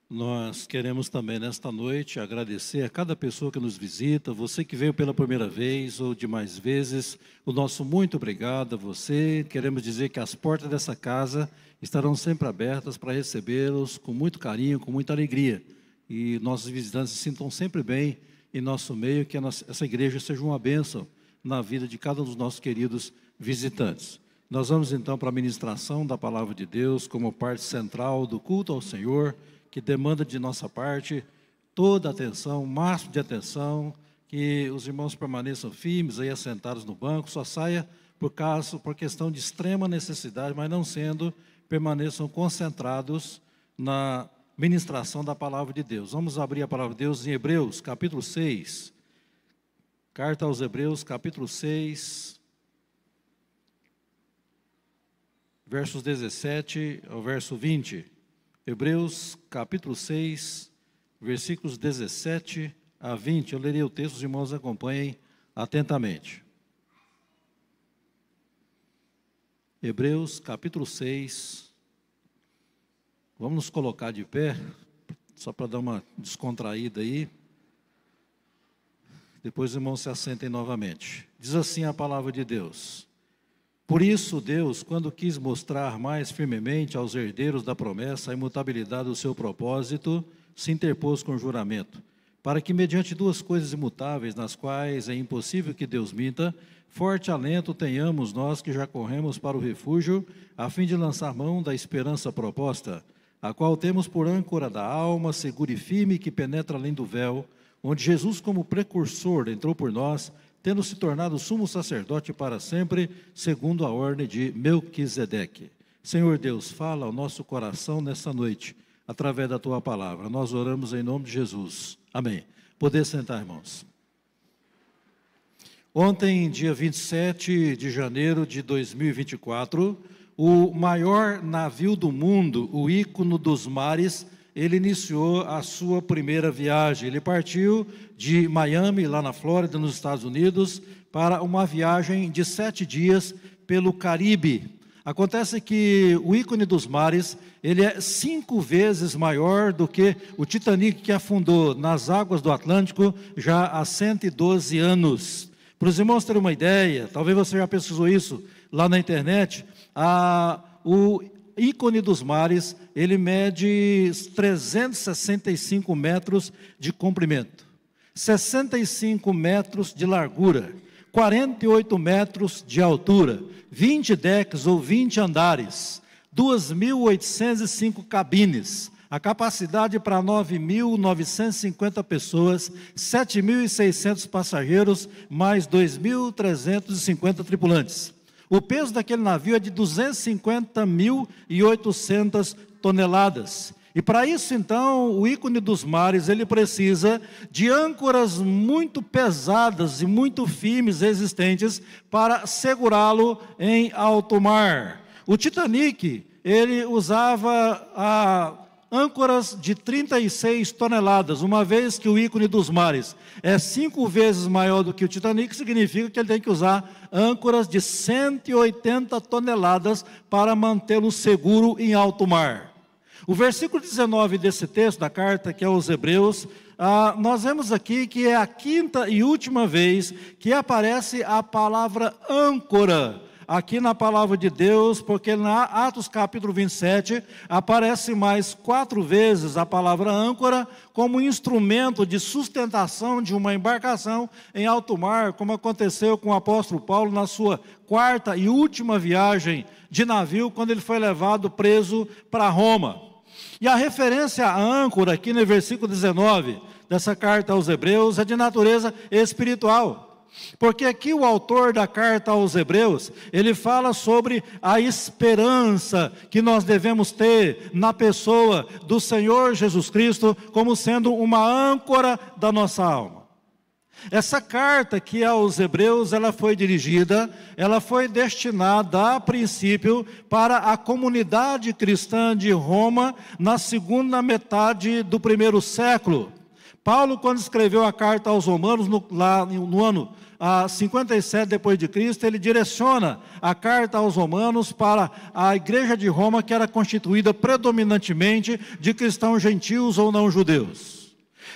Nós queremos também, nesta noite, agradecer a cada pessoa que nos visita, você que veio pela primeira vez ou de mais vezes, o nosso muito obrigado a você. Queremos dizer que as portas dessa casa estarão sempre abertas para recebê-los com muito carinho, com muita alegria. E nossos visitantes se sintam sempre bem em nosso meio, que essa igreja seja uma bênção na vida de cada um dos nossos queridos visitantes. Nós vamos então para a ministração da Palavra de Deus como parte central do culto ao Senhor, que demanda de nossa parte toda a atenção, o máximo de atenção, que os irmãos permaneçam firmes, aí assentados no banco, só saia por questão de extrema necessidade, mas não sendo, permaneçam concentrados na ministração da Palavra de Deus. Vamos abrir a Palavra de Deus em Hebreus, capítulo 6, carta aos Hebreus, capítulo 6, versos 17 ao verso 20. Hebreus, capítulo 6, versículos 17 a 20. Eu lerei o texto, os irmãos acompanhem atentamente. Hebreus, capítulo 6. Vamos nos colocar de pé, só para dar uma descontraída aí. Depois os irmãos se assentem novamente. Diz assim a palavra de Deus: Por isso Deus, quando quis mostrar mais firmemente aos herdeiros da promessa a imutabilidade do seu propósito, se interpôs com juramento, para que mediante duas coisas imutáveis, nas quais é impossível que Deus minta, forte alento tenhamos nós que já corremos para o refúgio, a fim de lançar mão da esperança proposta, a qual temos por âncora da alma, segura e firme, que penetra além do véu, onde Jesus como precursor entrou por nós, tendo se tornado sumo sacerdote para sempre, segundo a ordem de Melquisedeque. Senhor Deus, fala ao nosso coração nesta noite, através da Tua palavra. Nós oramos em nome de Jesus. Amém. Poder sentar, irmãos. Ontem, dia 27 de janeiro de 2024, o maior navio do mundo, o Ícone dos Mares, ele iniciou a sua primeira viagem. Ele partiu de Miami, lá na Flórida, nos Estados Unidos, para uma viagem de 7 dias pelo Caribe. Acontece que o Ícone dos Mares, ele é 5 vezes maior do que o Titanic, que afundou nas águas do Atlântico já há 112 anos. Para os irmãos terem uma ideia, talvez você já pesquisou isso lá na internet, o Ícone dos Mares, ele mede 365 metros de comprimento, 65 metros de largura, 48 metros de altura, 20 decks ou 20 andares, 2.805 cabines, a capacidade para 9.950 pessoas, 7.600 passageiros, mais 2.350 tripulantes. O peso daquele navio é de 250.800 toneladas. E para isso, então, o Ícone dos Mares, ele precisa de âncoras muito pesadas e muito firmes, resistentes, para segurá-lo em alto mar. O Titanic, ele usava âncoras de 36 toneladas, uma vez que o Ícone dos Mares é 5 vezes maior do que o Titanic, significa que ele tem que usar âncoras de 180 toneladas para mantê-lo seguro em alto mar. O versículo 19 desse texto, da carta que é aos Hebreus, nós vemos aqui que é a 5ª e última vez que aparece a palavra âncora aqui na palavra de Deus, porque na Atos capítulo 27, aparece mais 4 vezes a palavra âncora como instrumento de sustentação de uma embarcação em alto mar, como aconteceu com o apóstolo Paulo na sua 4ª e última viagem de navio, quando ele foi levado preso para Roma. E a referência à âncora aqui no versículo 19 dessa carta aos Hebreus é de natureza espiritual. Porque aqui o autor da carta aos Hebreus, ele fala sobre a esperança que nós devemos ter na pessoa do Senhor Jesus Cristo, como sendo uma âncora da nossa alma. Essa carta aqui aos Hebreus, ela foi destinada a princípio para a comunidade cristã de Roma na segunda metade do 1º século. Paulo, quando escreveu a carta aos Romanos, lá no ano 57 depois de Cristo, ele direciona a carta aos Romanos para a igreja de Roma, que era constituída predominantemente de cristãos gentios ou não judeus.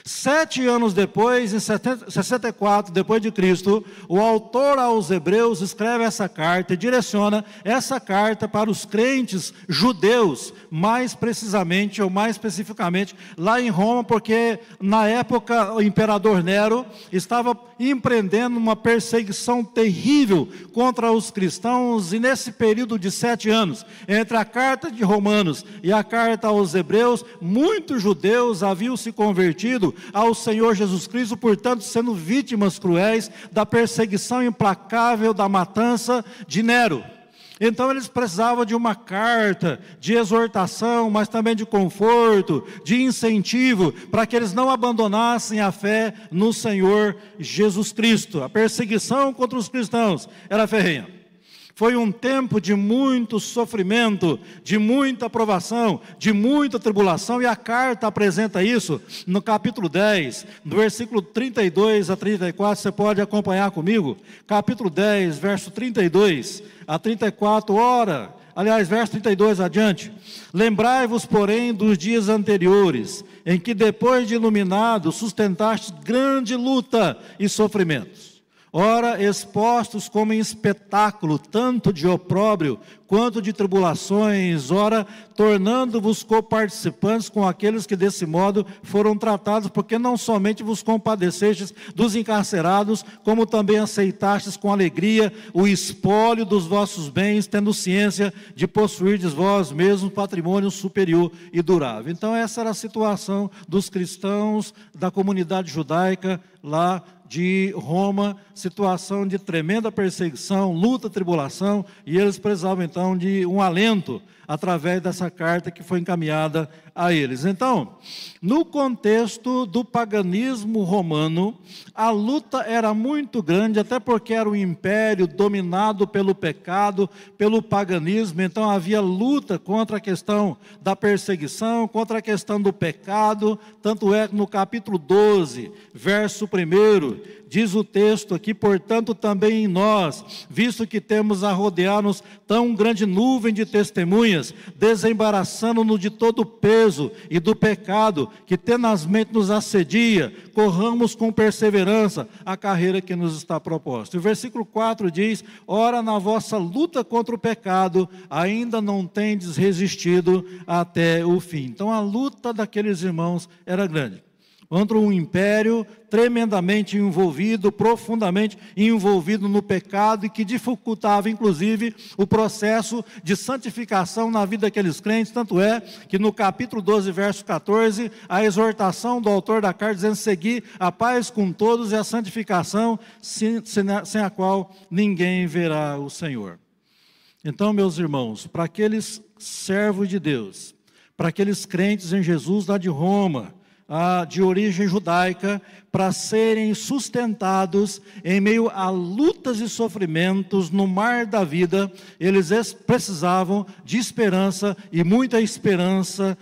7 anos depois, em 64 depois de Cristo, o autor aos Hebreus escreve essa carta e direciona essa carta para os crentes judeus, mais precisamente ou mais especificamente lá em Roma, porque na época o imperador Nero estava empreendendo uma perseguição terrível contra os cristãos, e nesse período de 7 anos, entre a carta de Romanos e a carta aos Hebreus, muitos judeus haviam se convertido ao Senhor Jesus Cristo, portanto sendo vítimas cruéis da perseguição implacável, da matança de Nero. Então eles precisavam de uma carta de exortação, mas também de conforto, de incentivo, para que eles não abandonassem a fé no Senhor Jesus Cristo. A perseguição contra os cristãos era ferrenha. Foi um tempo de muito sofrimento, de muita provação, de muita tribulação, e a carta apresenta isso no capítulo 10, no versículo 32 a 34, você pode acompanhar comigo. Capítulo 10, verso 32 a 34, verso 32 adiante. Lembrai-vos, porém, dos dias anteriores, em que depois de iluminado, sustentastes grande luta e sofrimentos. Ora, expostos como em espetáculo, tanto de opróbrio quanto de tribulações, ora, tornando-vos coparticipantes com aqueles que desse modo foram tratados, porque não somente vos compadecestes dos encarcerados, como também aceitastes com alegria o espólio dos vossos bens, tendo ciência de possuirdes vós mesmos patrimônio superior e durável. Então essa era a situação dos cristãos da comunidade judaica lá de Roma, situação de tremenda perseguição, luta, tribulação, e eles precisavam então de um alento através dessa carta que foi encaminhada a eles. Então, no contexto do paganismo romano, a luta era muito grande, até porque era um império dominado pelo pecado, pelo paganismo. Então havia luta contra a questão da perseguição, contra a questão do pecado. Tanto é que no capítulo 12, verso 1, diz o texto aqui: portanto também em nós, visto que temos a rodear-nos tão grande nuvem de testemunhas, desembaraçando-nos de todo o peso e do pecado que tenazmente nos assedia, corramos com perseverança a carreira que nos está proposta. O versículo 4 diz: ora, na vossa luta contra o pecado, ainda não tendes resistido até o fim. Então a luta daqueles irmãos era grande, contra um império tremendamente envolvido, profundamente envolvido no pecado, e que dificultava inclusive o processo de santificação na vida daqueles crentes. Tanto é que no capítulo 12, verso 14, a exortação do autor da carta dizendo: seguir a paz com todos e a santificação, sem a qual ninguém verá o Senhor. Então, meus irmãos, para aqueles servos de Deus, para aqueles crentes em Jesus lá de Roma, de origem judaica, para serem sustentados em meio a lutas e sofrimentos no mar da vida, eles precisavam de esperança, e muita esperança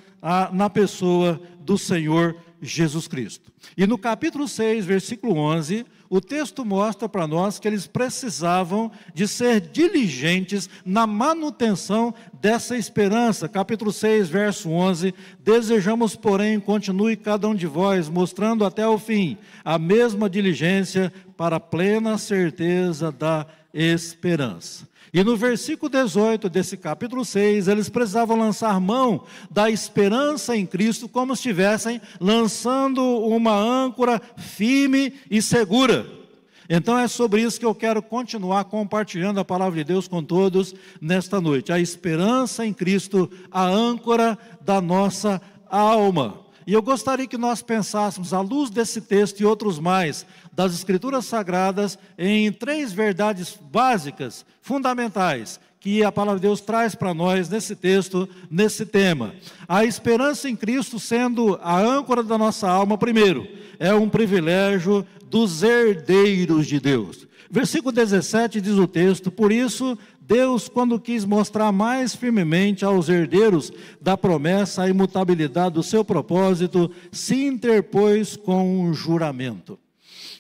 na pessoa do Senhor Jesus Cristo. E no capítulo 6, versículo 11, o texto mostra para nós que eles precisavam de ser diligentes na manutenção dessa esperança. Capítulo 6, verso 11: desejamos, porém, continue cada um de vós, mostrando até o fim a mesma diligência para a plena certeza da esperança. E no versículo 18 desse capítulo 6, eles precisavam lançar mão da esperança em Cristo, como se estivessem lançando uma âncora firme e segura. Então é sobre isso que eu quero continuar compartilhando a palavra de Deus com todos nesta noite. A esperança em Cristo, a âncora da nossa alma. E eu gostaria que nós pensássemos, à luz desse texto e outros mais, das Escrituras Sagradas, em 3 verdades básicas, fundamentais, que a palavra de Deus traz para nós nesse texto, nesse tema. A esperança em Cristo sendo a âncora da nossa alma, primeiro, é um privilégio dos herdeiros de Deus. Versículo 17 diz o texto: por isso, Deus, quando quis mostrar mais firmemente aos herdeiros da promessa a imutabilidade do seu propósito, se interpôs com um juramento.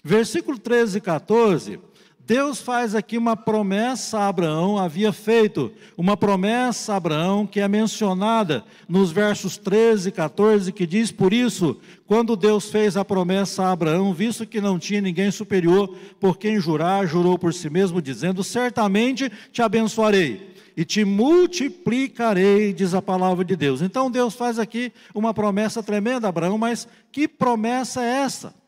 Versículo 13 e 14, Deus faz aqui uma promessa a Abraão, havia feito uma promessa a Abraão, que é mencionada nos versos 13 e 14, que diz: por isso, quando Deus fez a promessa a Abraão, visto que não tinha ninguém superior por quem jurar, jurou por si mesmo, dizendo: certamente te abençoarei e te multiplicarei, diz a palavra de Deus. Então Deus faz aqui uma promessa tremenda a Abraão, mas que promessa é essa?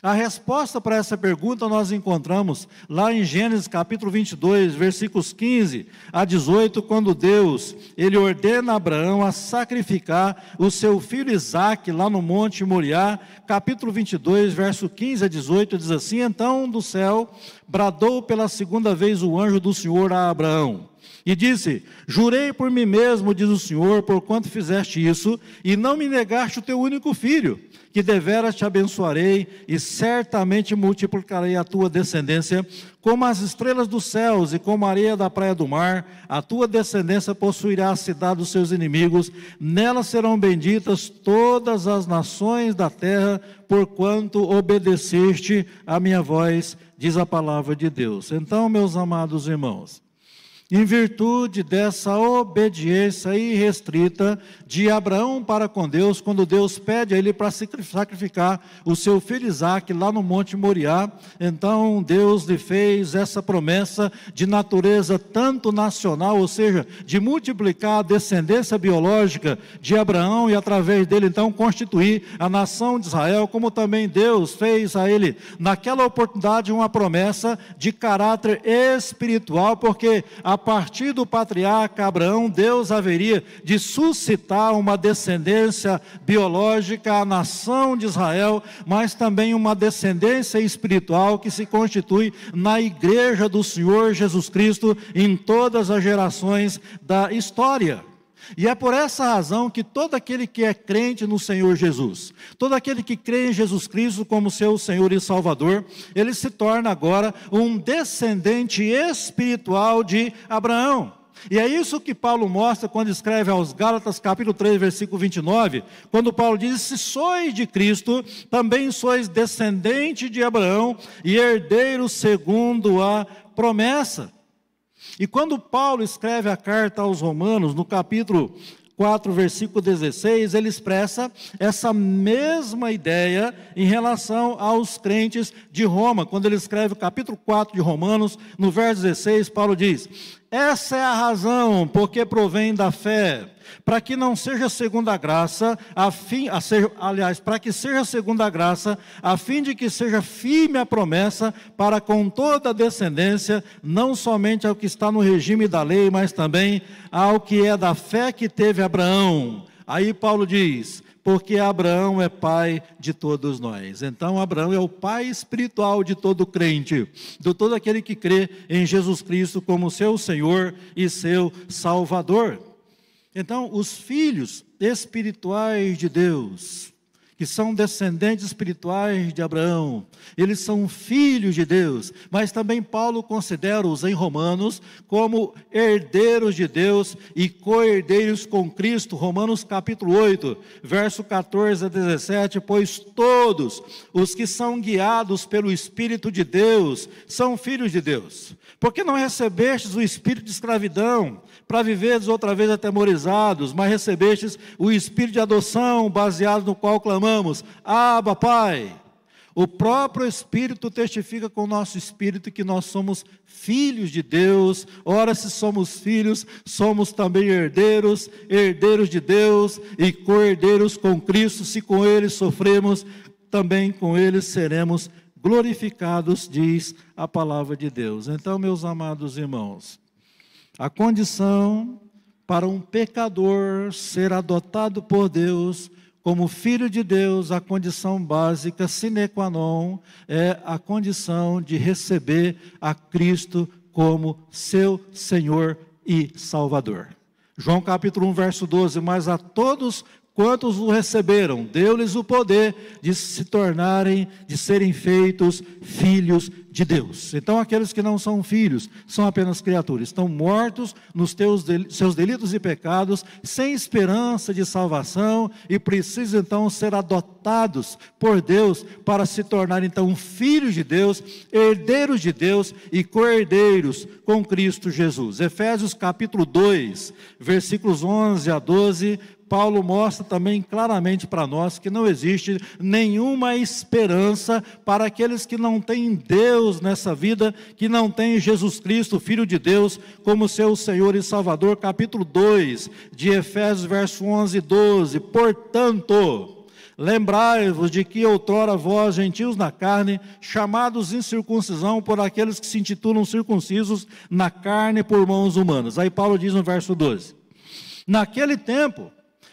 A resposta para essa pergunta nós encontramos lá em Gênesis capítulo 22, versículos 15 a 18, quando Deus, ele ordena a Abraão a sacrificar o seu filho Isaque lá no Monte Moriá. Capítulo 22, verso 15 a 18, diz assim: então do céu bradou pela segunda vez o anjo do Senhor a Abraão, e disse: jurei por mim mesmo, diz o Senhor, porquanto fizeste isso, e não me negaste o teu único filho, que deveras te abençoarei, e certamente multiplicarei a tua descendência, como as estrelas dos céus, e como a areia da praia do mar. A tua descendência possuirá a cidade dos seus inimigos, nela serão benditas todas as nações da terra, porquanto obedeceste a minha voz, diz a palavra de Deus. Então, meus amados irmãos, em virtude dessa obediência irrestrita de Abraão para com Deus, quando Deus pede a ele para sacrificar o seu filho Isaque lá no Monte Moriá, então Deus lhe fez essa promessa de natureza tanto nacional, ou seja, de multiplicar a descendência biológica de Abraão e através dele então constituir a nação de Israel, como também Deus fez a ele naquela oportunidade uma promessa de caráter espiritual, porque a partir do patriarca Abraão, Deus haveria de suscitar uma descendência biológica, a nação de Israel, mas também uma descendência espiritual que se constitui na igreja do Senhor Jesus Cristo em todas as gerações da história. E é por essa razão que todo aquele que é crente no Senhor Jesus, todo aquele que crê em Jesus Cristo como seu Senhor e Salvador, ele se torna agora um descendente espiritual de Abraão. E é isso que Paulo mostra quando escreve aos Gálatas capítulo 3, versículo 29, quando Paulo diz: se sois de Cristo, também sois descendente de Abraão e herdeiro segundo a promessa. E quando Paulo escreve a carta aos Romanos, no capítulo 4, versículo 16, ele expressa essa mesma ideia em relação aos crentes de Roma. Quando ele escreve o capítulo 4 de Romanos, no verso 16, Paulo diz: essa é a razão porque provém da fé, para que não seja segundo a graça, para que seja segundo a graça, a fim de que seja firme a promessa para com toda a descendência, não somente ao que está no regime da lei, mas também ao que é da fé que teve Abraão. Aí Paulo diz: porque Abraão é pai de todos nós. Então Abraão é o pai espiritual de todo crente, de todo aquele que crê em Jesus Cristo como seu Senhor e seu Salvador. Então, os filhos espirituais de Deus, que são descendentes espirituais de Abraão, eles são filhos de Deus, mas também Paulo considera-os em Romanos como herdeiros de Deus e co-herdeiros com Cristo. Romanos capítulo 8, verso 14 a 17, pois todos os que são guiados pelo Espírito de Deus são filhos de Deus. Porque não recebestes o espírito de escravidão, para viveres outra vez atemorizados, mas recebestes o espírito de adoção, baseado no qual clamamos: Abba, Pai. O próprio Espírito testifica com o nosso espírito que nós somos filhos de Deus. Ora, se somos filhos, somos também herdeiros, herdeiros de Deus e co-herdeiros com Cristo. Se com Ele sofremos, também com Ele seremos glorificados, diz a palavra de Deus. Então, meus amados irmãos, a condição para um pecador ser adotado por Deus como filho de Deus, a condição básica, sine qua non, é a condição de receber a Cristo como seu Senhor e Salvador. João capítulo 1, verso 12, mas a todos quantos o receberam, deu-lhes o poder de se tornarem, de serem feitos filhos de Deus. Então aqueles que não são filhos, são apenas criaturas, estão mortos nos seus delitos e pecados, sem esperança de salvação, e precisam então ser adotados por Deus, para se tornarem então filhos de Deus, herdeiros de Deus e co-herdeiros com Cristo Jesus. Efésios capítulo 2, versículos 11 a 12, Paulo mostra também claramente para nós que não existe nenhuma esperança para aqueles que não têm Deus nessa vida, que não têm Jesus Cristo, Filho de Deus, como seu Senhor e Salvador. Capítulo 2 de Efésios, verso 11 e 12. Portanto, lembrai-vos de que outrora vós, gentios na carne, chamados incircuncisão por aqueles que se intitulam circuncisos na carne por mãos humanas. Aí Paulo diz no verso 12: naquele tempo,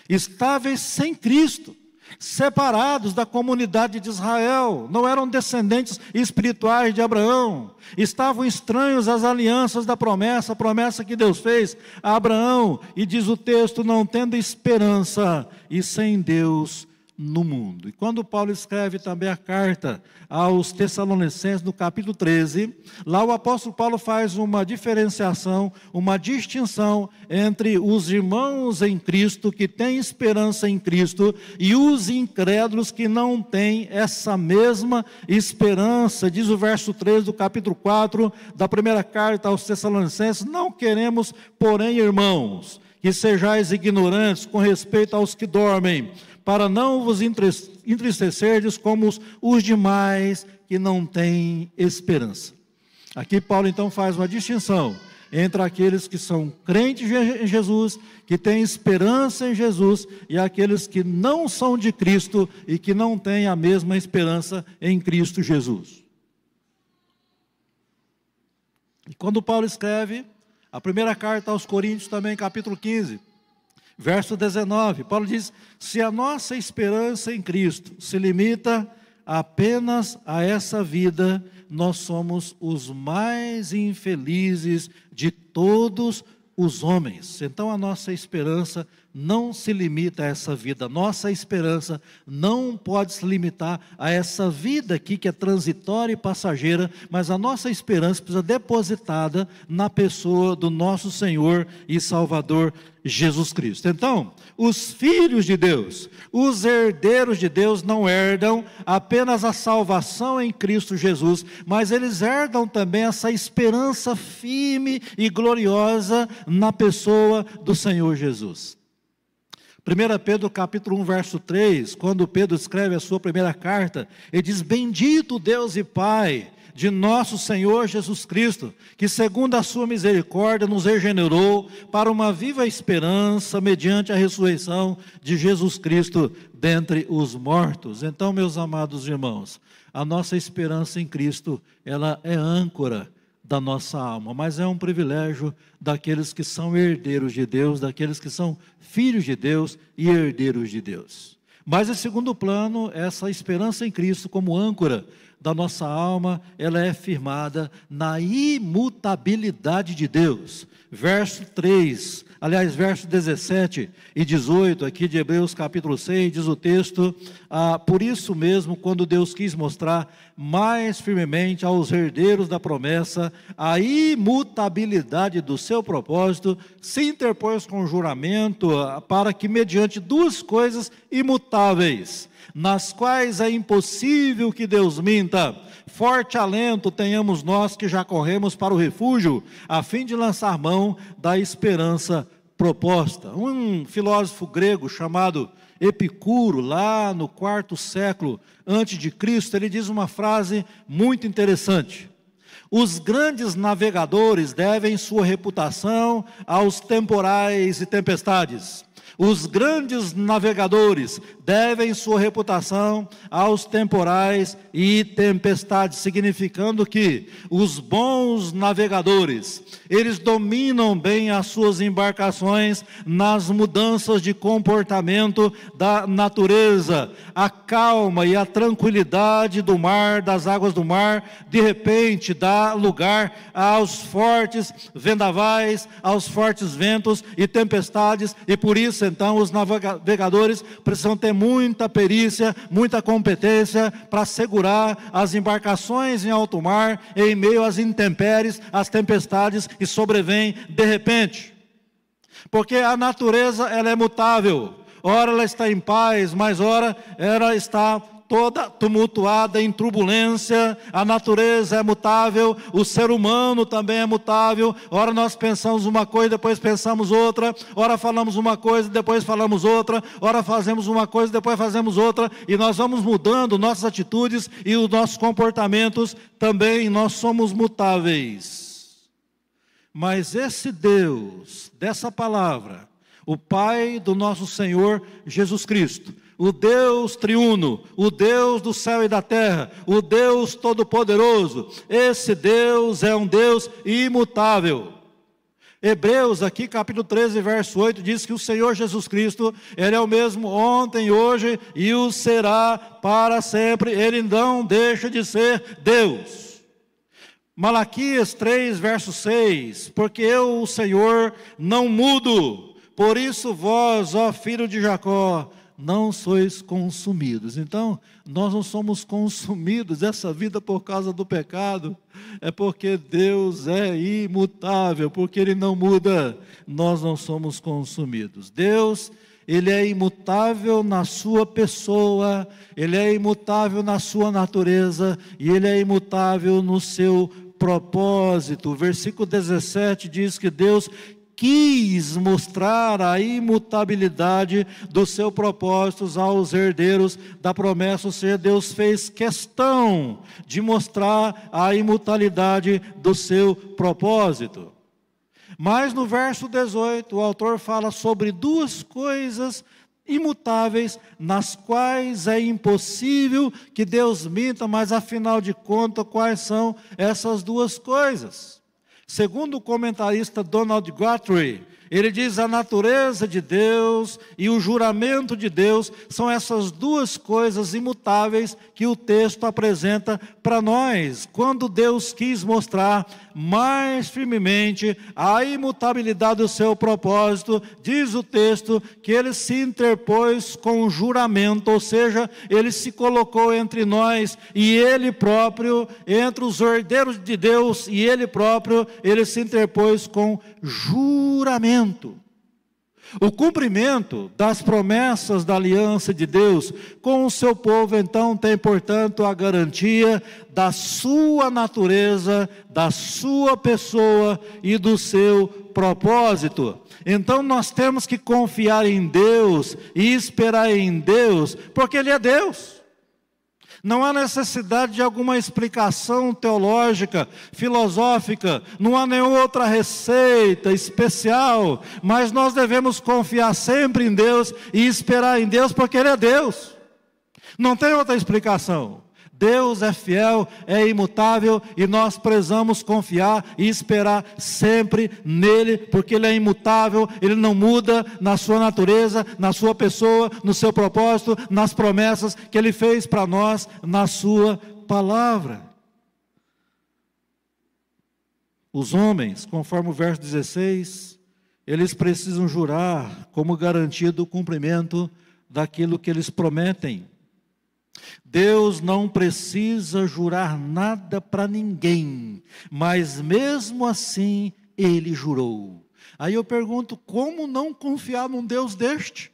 estáveis sem Cristo, separados da comunidade de Israel, não eram descendentes espirituais de Abraão, estavam estranhos às alianças da promessa, a promessa que Deus fez a Abraão, e diz o texto, não tendo esperança e sem Deus no mundo. E quando Paulo escreve também a carta aos Tessalonicenses, no capítulo 13, lá o apóstolo Paulo faz uma diferenciação, uma distinção entre os irmãos em Cristo, que têm esperança em Cristo, e os incrédulos que não têm essa mesma esperança. Diz o verso 13 do capítulo 4 da primeira carta aos Tessalonicenses: não queremos, porém, irmãos, que sejais ignorantes com respeito aos que dormem, para não vos entristecerdes como os demais que não têm esperança. Aqui Paulo então faz uma distinção entre aqueles que são crentes em Jesus, que têm esperança em Jesus, e aqueles que não são de Cristo e que não têm a mesma esperança em Cristo Jesus. E quando Paulo escreve a primeira carta aos Coríntios, também capítulo 15, verso 19, Paulo diz: se a nossa esperança em Cristo se limita apenas a essa vida, nós somos os mais infelizes de todos os homens. Então a nossa esperança não se limita a essa vida, nossa esperança não pode se limitar a essa vida aqui que é transitória e passageira, mas a nossa esperança precisa ser depositada na pessoa do nosso Senhor e Salvador Jesus Cristo. Então, os filhos de Deus, os herdeiros de Deus, não herdam apenas a salvação em Cristo Jesus, mas eles herdam também essa esperança firme e gloriosa na pessoa do Senhor Jesus. 1 Pedro capítulo 1, verso 3, quando Pedro escreve a sua primeira carta, ele diz: bendito Deus e Pai de nosso Senhor Jesus Cristo, que segundo a sua misericórdia nos regenerou para uma viva esperança mediante a ressurreição de Jesus Cristo dentre os mortos. Então, meus amados irmãos, a nossa esperança em Cristo, ela é âncora da nossa alma, mas é um privilégio daqueles que são herdeiros de Deus, daqueles que são filhos de Deus e herdeiros de Deus. Mas em segundo plano, essa esperança em Cristo como âncora da nossa alma, ela é firmada na imutabilidade de Deus. Verso 3, aliás, verso 17 e 18, aqui de Hebreus capítulo 6, diz o texto: por isso mesmo, quando Deus quis mostrar mais firmemente aos herdeiros da promessa a imutabilidade do seu propósito, se interpôs com juramento, para que mediante duas coisas imutáveis, nas quais é impossível que Deus minta, forte alento tenhamos nós que já corremos para o refúgio, a fim de lançar mão da esperança proposta. Um filósofo grego chamado Epicuro, lá no 4º século antes de Cristo, ele diz uma frase muito interessante: os grandes navegadores devem sua reputação aos temporais e tempestades. Os grandes navegadores devem sua reputação aos temporais e tempestades, significando que os bons navegadores, eles dominam bem as suas embarcações nas mudanças de comportamento da natureza. A calma e a tranquilidade do mar, das águas do mar, de repente dá lugar aos fortes vendavais, aos fortes ventos e tempestades, e por isso então os navegadores precisam ter muita perícia, muita competência para segurar as embarcações em alto mar, em meio às intempéries, às tempestades que sobrevêm de repente. Porque a natureza, ela é mutável. Ora ela está em paz, mas ora ela está toda tumultuada em turbulência. A natureza é mutável, o ser humano também é mutável. Ora nós pensamos uma coisa, depois pensamos outra. Ora falamos uma coisa, depois falamos outra. Ora fazemos uma coisa, depois fazemos outra. E nós vamos mudando nossas atitudes e os nossos comportamentos também. Nós somos mutáveis. Mas esse Deus, dessa palavra, o Pai do nosso Senhor Jesus Cristo, o Deus triuno, o Deus do céu e da terra, o Deus todo-poderoso, esse Deus é um Deus imutável. Hebreus, aqui capítulo 13, verso 8, diz que o Senhor Jesus Cristo, Ele é o mesmo ontem, hoje e o será para sempre. Ele não deixa de ser Deus. Malaquias 3, verso 6, porque eu, o Senhor, não mudo, por isso vós, ó filho de Jacó, não sois consumidos. Então, nós não somos consumidos essa vida por causa do pecado, é porque Deus é imutável, porque Ele não muda, nós não somos consumidos. Deus, Ele é imutável na sua pessoa, Ele é imutável na sua natureza, e Ele é imutável no seu propósito. O versículo 17 diz que Deus quis mostrar a imutabilidade dos seus propósitos aos herdeiros da promessa, ou seja, Deus fez questão de mostrar a imutabilidade do seu propósito. Mas no verso 18, o autor fala sobre duas coisas imutáveis, nas quais é impossível que Deus minta, mas afinal de contas, quais são essas duas coisas? Segundo o comentarista Donald Guthrie, ele diz: a natureza de Deus e o juramento de Deus são essas duas coisas imutáveis que o texto apresenta para nós. Quando Deus quis mostrar mais firmemente a imutabilidade do seu propósito, diz o texto que Ele se interpôs com o juramento, ou seja, Ele se colocou entre nós e Ele próprio, entre os herdeiros de Deus e Ele próprio, Ele se interpôs com juramento. O cumprimento das promessas da aliança de Deus com o seu povo, então, tem, portanto, a garantia da sua natureza, da sua pessoa e do seu propósito. Então, nós temos que confiar em Deus e esperar em Deus, porque Ele é Deus. Não há necessidade de alguma explicação teológica, filosófica, não há nenhuma outra receita especial, mas nós devemos confiar sempre em Deus e esperar em Deus, porque Ele é Deus. Não tem outra explicação. Deus é fiel, é imutável, e nós precisamos confiar e esperar sempre nele, porque Ele é imutável, Ele não muda na sua natureza, na sua pessoa, no seu propósito, nas promessas que Ele fez para nós, na sua palavra. Os homens, conforme o verso 16, eles precisam jurar como garantia do cumprimento daquilo que eles prometem. Deus não precisa jurar nada para ninguém, mas mesmo assim Ele jurou. Aí eu pergunto, como não confiar num Deus deste?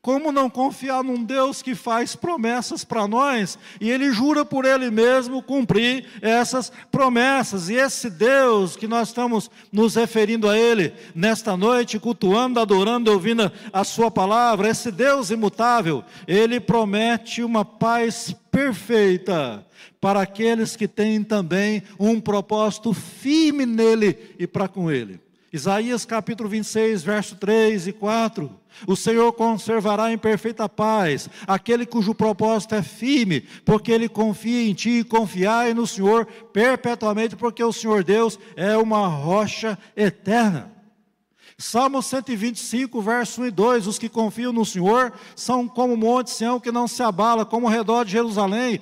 Como não confiar num Deus que faz promessas para nós, e Ele jura por Ele mesmo cumprir essas promessas? E esse Deus que nós estamos nos referindo a Ele nesta noite, cultuando, adorando, ouvindo a sua palavra, esse Deus imutável, Ele promete uma paz perfeita para aqueles que têm também um propósito firme nele e para com Ele. Isaías capítulo 26, verso 3 e 4. O Senhor conservará em perfeita paz aquele cujo propósito é firme, porque ele confia em ti, e confiai no Senhor perpetuamente, porque o Senhor Deus é uma rocha eterna. Salmo 125, verso 1 e 2, os que confiam no Senhor são como o monte Sião que não se abala, como ao redor de Jerusalém,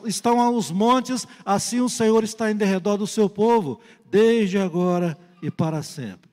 estão os montes, assim o Senhor está em derredor do seu povo, desde agora e para sempre.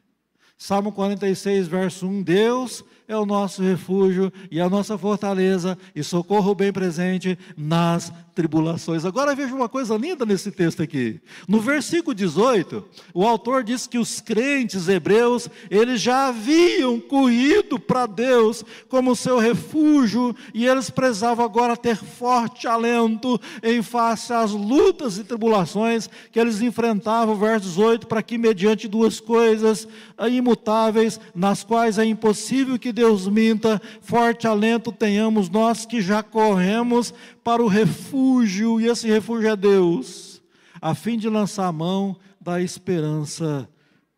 Salmo 46, verso 1, Deus é o nosso refúgio e a nossa fortaleza e socorro bem presente nas tribulações. Agora veja uma coisa linda nesse texto aqui. No versículo 18, o autor diz que os crentes hebreus, eles já haviam corrido para Deus como seu refúgio e eles precisavam agora ter forte alento em face às lutas e tribulações que eles enfrentavam, verso 18, para que mediante duas coisas imutáveis, nas quais é impossível que Deus minta, forte alento tenhamos nós que já corremos para o refúgio, e esse refúgio é Deus, a fim de lançar a mão da esperança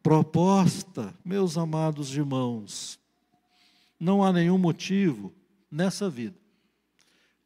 proposta. Meus amados irmãos, não há nenhum motivo nessa vida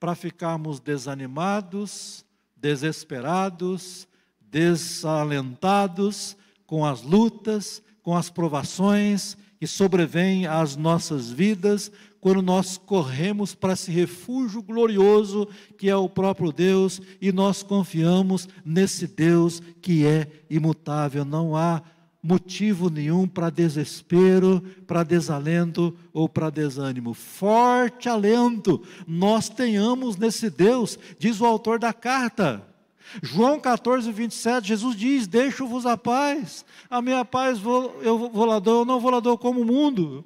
para ficarmos desanimados, desesperados, desalentados com as lutas, com as provações que sobrevêm às nossas vidas, quando nós corremos para esse refúgio glorioso que é o próprio Deus, e nós confiamos nesse Deus que é imutável. Não há motivo nenhum para desespero, para desalento ou para desânimo. Forte alento nós tenhamos nesse Deus, diz o autor da carta. João 14, 27, Jesus diz, deixo-vos a paz, a minha paz eu vou lá dou, eu não vou lá dou como o mundo.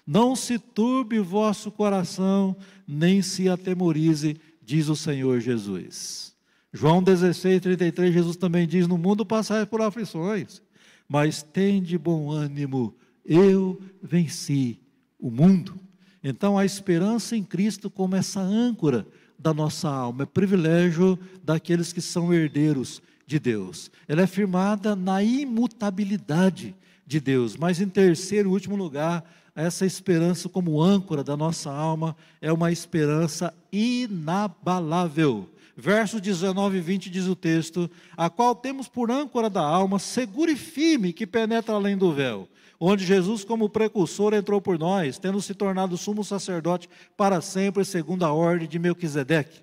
Não se turbe o vosso coração, nem se atemorize, diz o Senhor Jesus. João 16, 33, Jesus também diz, no mundo passais por aflições, mas tende bom ânimo, eu venci o mundo. Então a esperança em Cristo como essa âncora da nossa alma, é privilégio daqueles que são herdeiros de Deus. Ela é firmada na imutabilidade de Deus. Mas em terceiro e último lugar, essa esperança como âncora da nossa alma é uma esperança inabalável. Versos 19 e 20 diz o texto, a qual temos por âncora da alma, segura e firme, que penetra além do véu, onde Jesus como precursor entrou por nós, tendo se tornado sumo sacerdote para sempre, segundo a ordem de Melquisedeque.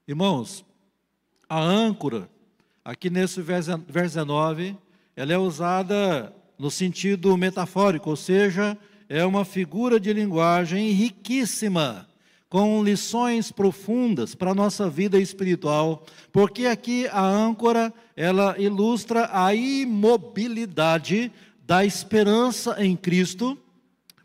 Irmãos, a âncora, aqui nesse verso 19, ela é usada no sentido metafórico, ou seja, é uma figura de linguagem riquíssima, com lições profundas para a nossa vida espiritual, porque aqui a âncora, ela ilustra a imobilidade da esperança em Cristo.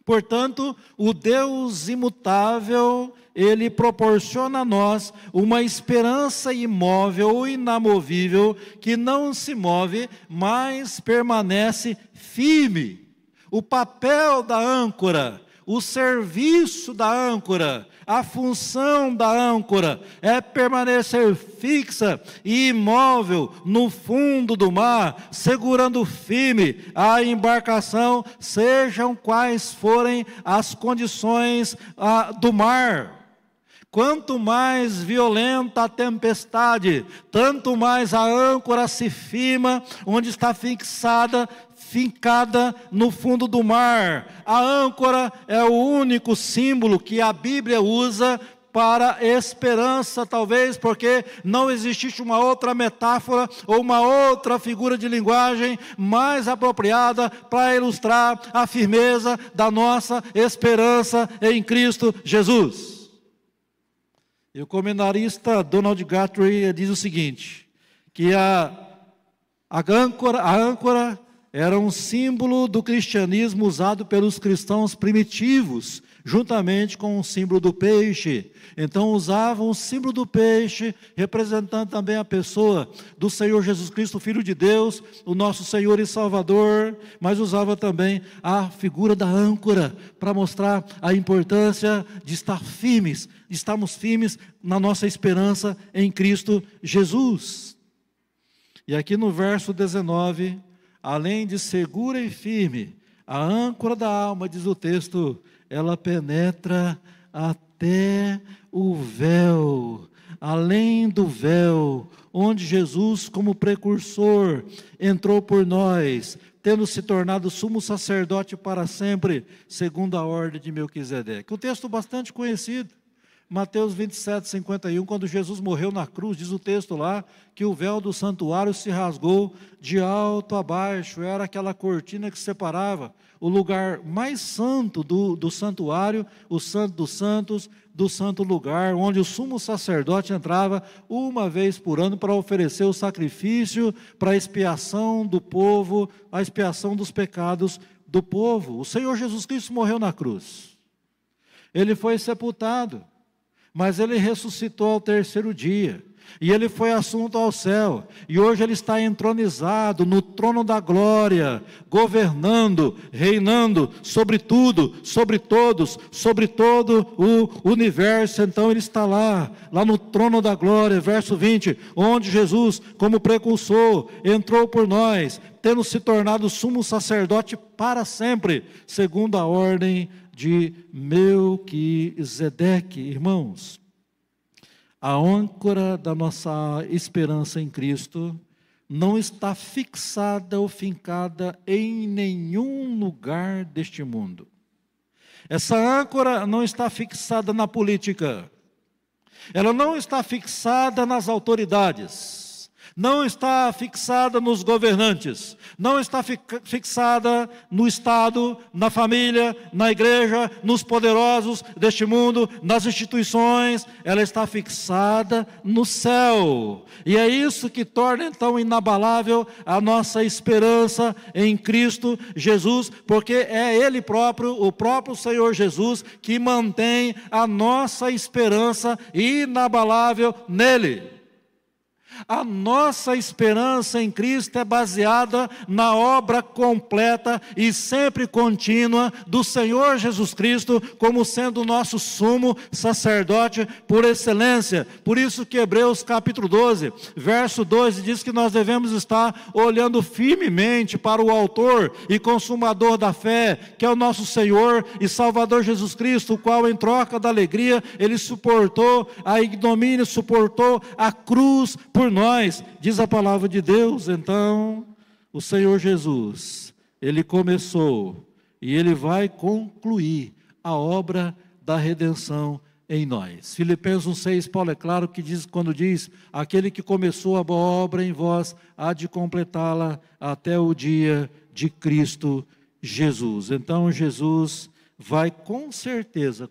Portanto, o Deus imutável, Ele proporciona a nós uma esperança imóvel ou inamovível, que não se move, mas permanece firme. O papel da âncora, o serviço da âncora, a função da âncora é permanecer fixa e imóvel no fundo do mar, segurando firme a embarcação, sejam quais forem as condições do mar. Quanto mais violenta a tempestade, tanto mais a âncora se firma onde está fincada no fundo do mar. A âncora é o único símbolo que a Bíblia usa para esperança, talvez porque não existe uma outra metáfora ou uma outra figura de linguagem mais apropriada para ilustrar a firmeza da nossa esperança em Cristo Jesus. E o comentarista Donald Guthrie diz o seguinte, que a âncora era um símbolo do cristianismo usado pelos cristãos primitivos, juntamente com o símbolo do peixe. Então usavam o símbolo do peixe, representando também a pessoa do Senhor Jesus Cristo, Filho de Deus, o nosso Senhor e Salvador, mas usava também a figura da âncora, para mostrar a importância de estarmos firmes na nossa esperança em Cristo Jesus. E aqui no verso 19, além de segura e firme, a âncora da alma, diz o texto, ela penetra até o véu, além do véu, onde Jesus, como precursor, entrou por nós, tendo se tornado sumo sacerdote para sempre, segundo a ordem de Melquisedeque. Um texto bastante conhecido, Mateus 27, 51, quando Jesus morreu na cruz, diz o texto lá, que o véu do santuário se rasgou de alto a baixo, era aquela cortina que separava o lugar mais santo do santuário, o santo dos santos, do santo lugar, onde o sumo sacerdote entrava uma vez por ano para oferecer o sacrifício para a expiação do povo, a expiação dos pecados do povo. O Senhor Jesus Cristo morreu na cruz, Ele foi sepultado, mas Ele ressuscitou ao terceiro dia, e Ele foi assunto ao céu, e hoje Ele está entronizado no trono da glória, governando, reinando sobre tudo, sobre todos, sobre todo o universo. Então Ele está lá no trono da glória, verso 20, onde Jesus, como precursor, entrou por nós, tendo se tornado sumo sacerdote para sempre, segundo a ordem de Melquisedeque. Irmãos, a âncora da nossa esperança em Cristo não está fixada ou fincada em nenhum lugar deste mundo. Essa âncora não está fixada na política, ela não está fixada nas autoridades, não está fixada nos governantes, não está fixada no Estado, na família, na igreja, nos poderosos deste mundo, nas instituições. Ela está fixada no céu, e é isso que torna então inabalável a nossa esperança em Cristo Jesus, porque é Ele próprio, o próprio Senhor Jesus, que mantém a nossa esperança inabalável nele. A nossa esperança em Cristo é baseada na obra completa e sempre contínua do Senhor Jesus Cristo, como sendo o nosso sumo sacerdote por excelência. Por isso que Hebreus capítulo 12, verso 12, diz que nós devemos estar olhando firmemente para o autor e consumador da fé, que é o nosso Senhor e Salvador Jesus Cristo, o qual em troca da alegria, Ele suportou a ignomínia, suportou a cruz por nós, diz a palavra de Deus. Então, o Senhor Jesus, Ele começou e Ele vai concluir a obra da redenção em nós. Filipenses 6, Paulo é claro que diz, quando diz, aquele que começou a boa obra em vós, há de completá-la até o dia de Cristo Jesus. Então, Jesus vai com certeza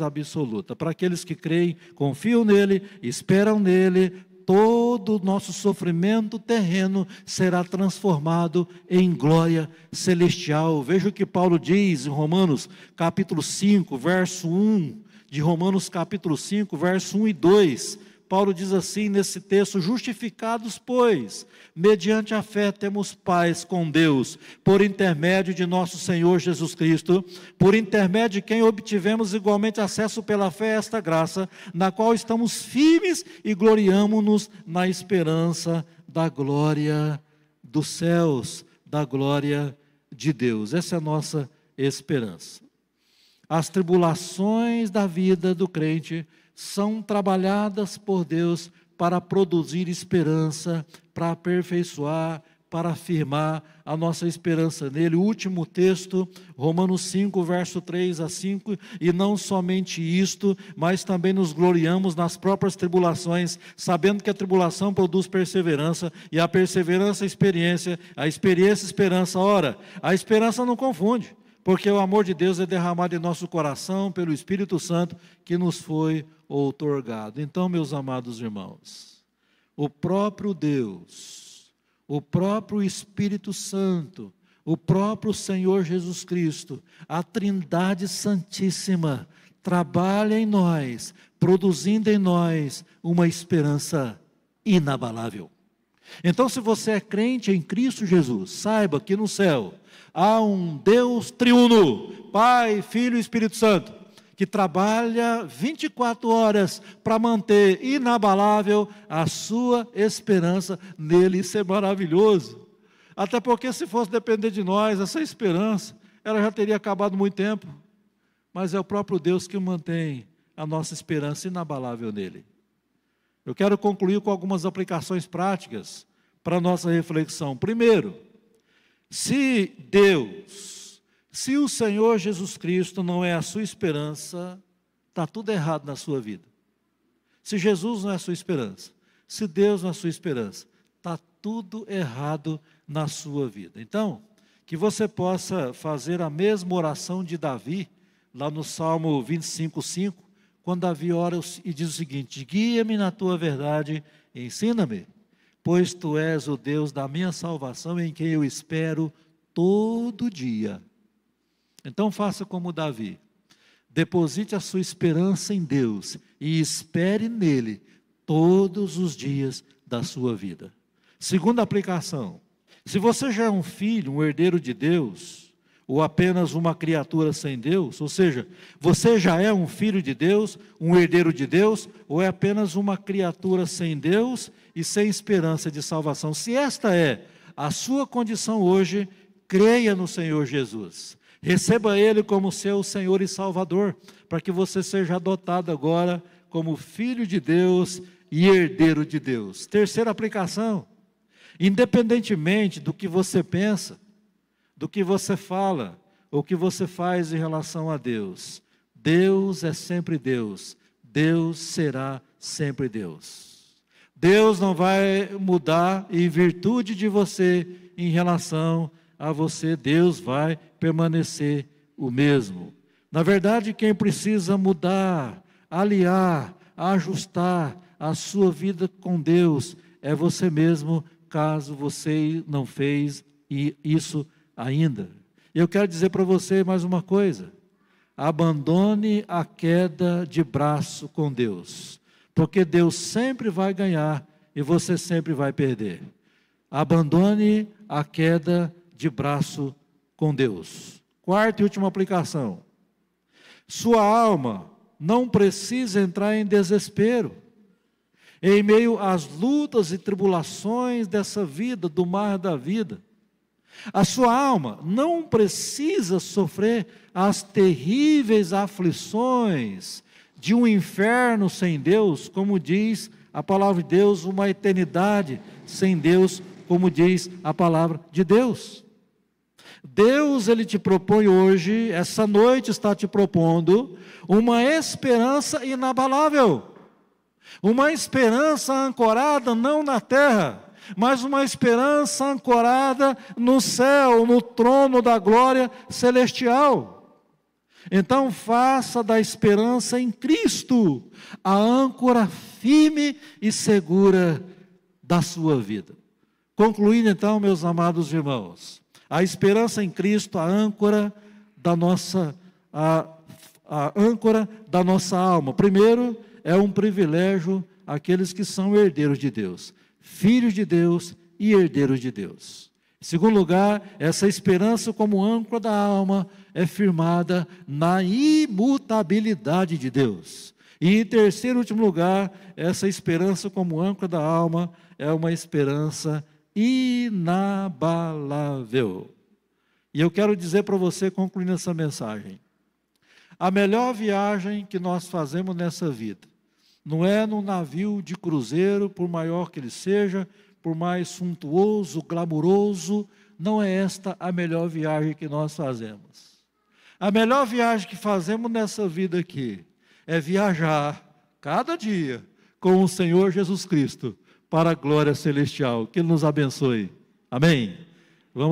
absoluta, para aqueles que creem, confiam nele, esperam nele, todo o nosso sofrimento terreno será transformado em glória celestial. Veja o que Paulo diz em Romanos capítulo 5, verso 1, de Romanos capítulo 5, verso 1 e 2, Paulo diz assim nesse texto: justificados, pois, mediante a fé temos paz com Deus, por intermédio de nosso Senhor Jesus Cristo, por intermédio de quem obtivemos igualmente acesso pela fé a esta graça, na qual estamos firmes e gloriamo-nos na esperança da glória dos céus, da glória de Deus. Essa é a nossa esperança. As tribulações da vida do crente são trabalhadas por Deus para produzir esperança, para aperfeiçoar, para afirmar a nossa esperança nele. O último texto, Romanos 5, verso 3 a 5, e não somente isto, mas também nos gloriamos nas próprias tribulações, sabendo que a tribulação produz perseverança, e a perseverança experiência, a experiência esperança. Ora, a esperança não confunde, porque o amor de Deus é derramado em nosso coração pelo Espírito Santo que nos foi outorgado. Então, meus amados irmãos, o próprio Deus, o próprio Espírito Santo, o próprio Senhor Jesus Cristo, a Trindade Santíssima, trabalha em nós, produzindo em nós uma esperança inabalável. Então, se você é crente em Cristo Jesus, saiba que no céu há um Deus triuno, Pai, Filho e Espírito Santo, que trabalha 24 horas para manter inabalável a sua esperança nele. Isso é maravilhoso. Até porque se fosse depender de nós, essa esperança, ela já teria acabado há muito tempo. Mas é o próprio Deus que mantém a nossa esperança inabalável nele. Eu quero concluir com algumas aplicações práticas para a nossa reflexão. Primeiro, se o Senhor Jesus Cristo não é a sua esperança, está tudo errado na sua vida. Se Jesus não é a sua esperança, se Deus não é a sua esperança, está tudo errado na sua vida. Então, que você possa fazer a mesma oração de Davi, lá no Salmo 25:5, quando Davi ora e diz o seguinte: guia-me na tua verdade, ensina-me, pois tu és o Deus da minha salvação, em quem eu espero todo dia. Então faça como Davi, deposite a sua esperança em Deus e espere nele todos os dias da sua vida. Segunda aplicação: se você já é um filho, um herdeiro de Deus, ou apenas uma criatura sem Deus, ou seja, você já é um filho de Deus, um herdeiro de Deus, ou é apenas uma criatura sem Deus e sem esperança de salvação. Se esta é a sua condição hoje, creia no Senhor Jesus. Receba Ele como seu Senhor e Salvador, para que você seja adotado agora como filho de Deus e herdeiro de Deus. Terceira aplicação: independentemente do que você pensa, do que você fala, ou que você faz em relação a Deus, Deus é sempre Deus, Deus será sempre Deus. Deus não vai mudar em virtude de você em relação a você, Deus vai permanecer o mesmo. Na verdade, quem precisa mudar, aliar, ajustar a sua vida com Deus é você mesmo, caso você não fez isso ainda. Eu quero dizer para você mais uma coisa: abandone a queda de braço com Deus, porque Deus sempre vai ganhar e você sempre vai perder. Abandone a queda de braço com Deus. Quarta e última aplicação: sua alma não precisa entrar em desespero em meio às lutas e tribulações dessa vida, do mar da vida. A sua alma não precisa sofrer as terríveis aflições de um inferno sem Deus, como diz a palavra de Deus, uma eternidade sem Deus, como diz a palavra de Deus. Deus, Ele te propõe hoje, essa noite está te propondo, uma esperança inabalável, uma esperança ancorada não na terra, mas uma esperança ancorada no céu, no trono da glória celestial. Então faça da esperança em Cristo a âncora firme e segura da sua vida. Concluindo então, meus amados irmãos, a esperança em Cristo, a âncora da nossa, a âncora da nossa alma. Primeiro, é um privilégio àqueles que são herdeiros de Deus, filhos de Deus e herdeiros de Deus. Em segundo lugar, essa esperança como âncora da alma é firmada na imutabilidade de Deus. E em terceiro e último lugar, essa esperança como âncora da alma é uma esperança inabalável. E eu quero dizer para você, concluindo essa mensagem, a melhor viagem que nós fazemos nessa vida não é num navio de cruzeiro, por maior que ele seja, por mais suntuoso, glamuroso, não é esta a melhor viagem que nós fazemos. A melhor viagem que fazemos nessa vida aqui é viajar cada dia com o Senhor Jesus Cristo para a glória celestial. Que Ele nos abençoe. Amém? Vamos